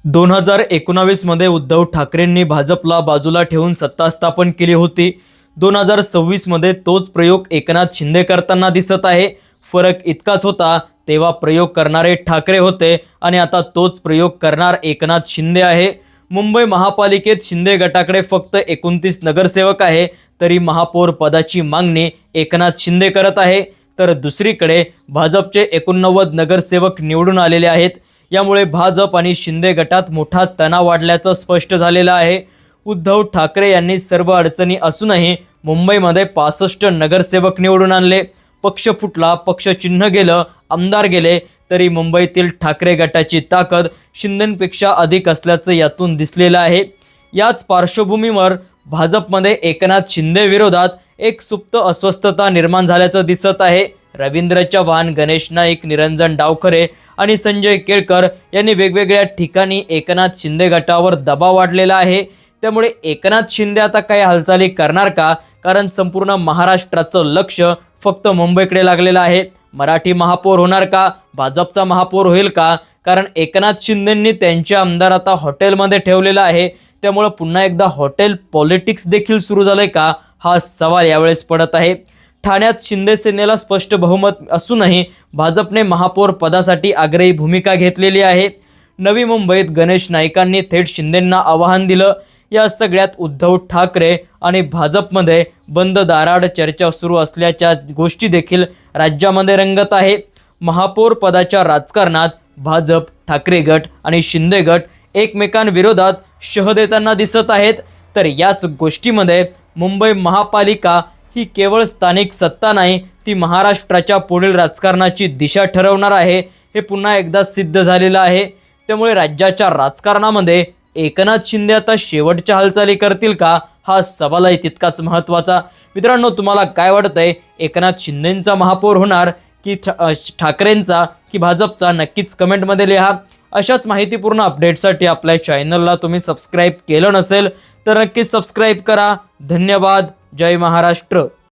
2019 मध्ये उद्धव ठाकरेंनी भाजपला बाजूला ठेवून सत्ता स्थापन केली होती। 2026 मध्ये तोच प्रयोग एकनाथ शिंदे करताना दिसत आहे। फरक इतकाच होता, तेव्हा प्रयोग करणारे ठाकरे होते आणि आता तोच प्रयोग करणार एकनाथ शिंदे आहे। मुंबई महापालिकेत शिंदे गटाकडे फक्त 29 नगरसेवक आहे, तरी महापौर पदाची मागणी एकनाथ शिंदे करत आहे। तर दुसरीकडे भाजपचे 89 नगरसेवक निवडून आलेले आहेत। यामुळे भाजप आणि शिंदे गटात मोठा तणाव वाढल्याचं स्पष्ट झालेलं आहे। उद्धव ठाकरे यांनी सर्व अडचणी असूनही मुंबईमध्ये 65 नगरसेवक निवडून आणले। पक्ष फुटला, पक्ष चिन्ह गेलं, आमदार गेले, तरी मुंबईतील ठाकरे गटाची ताकद शिंदेंपेक्षा अधिक असल्याचं यातून दिसलेलं आहे। याच पार्श्वभूमीवर भाजपमध्ये एकनाथ शिंदे विरोधात एक सुप्त अस्वस्थता निर्माण झाल्याचं दिसत आहे। रवींद्र चव्हाण, गणेश नाईक, निरंजन डावखरे आणि संजय केळकर यांनी वेगवेगळ्या ठिकाणी एकनाथ शिंदे गटावर दबाव वाढलेला आहे। त्यामुळे एकनाथ शिंदे आता काही हालचाली करणार का? कारण संपूर्ण महाराष्ट्राचं लक्ष फक्त मुंबईकडे लागलेलं आहे। मराठी महापौर होणार का? भाजपचा महापौर होईल का? कारण एकनाथ शिंदेंनी त्यांचे आमदार आता हॉटेलमध्ये ठेवलेला आहे। त्यामुळे पुन्हा एकदा हॉटेल पॉलिटिक्स देखील सुरू झाले का, हा सवाल यावेळेस पडत आहे। ठाण्यात शिंदे सेनेला स्पष्ट बहुमत असूनही भाजपने महापौर पदासाठी आग्रही भूमिका घेतलेली आहे। नवी मुंबईत गणेश नाईकांनी थेट शिंदेंना आवाहन दिलं। या सगळ्यात उद्धव ठाकरे आणि भाजपमध्ये बंद दाराआड चर्चा सुरू असल्याच्या गोष्टी देखील राज्यामध्ये रंगत आहे। महापौर पदाच्या राजकारणात भाजप, ठाकरे गट आणि शिंदे गट एकमेकांविरोधात शह देताना दिसत आहेत। तर याच गोष्टीमध्ये मुंबई महापालिका ही केवळ स्थानिक सत्ता नाही, ती महाराष्ट्राच्या पुढील राजकारणाची दिशा ठरवणार आहे, हे पुन्हा एकदा सिद्ध झालेलं आहे। त्यामुळे राज्याच्या राजकारणामध्ये एकनाथ शिंदे आता शेवटच्या हालचाली करतील का, हा सवालही तितकाच महत्त्वाचा। मित्रांनो, तुम्हाला काय वाटतंय? एकनाथ शिंदेंचा महापौर होणार की ठाकरेंचा की भाजपचा? नक्कीच कमेंटमध्ये लिहा। अशाच माहितीपूर्ण अपडेटसाठी आपल्या चॅनलला तुम्ही सबस्क्राईब केलं नसेल तर नक्कीच सबस्क्राईब करा। धन्यवाद। जय महाराष्ट्र।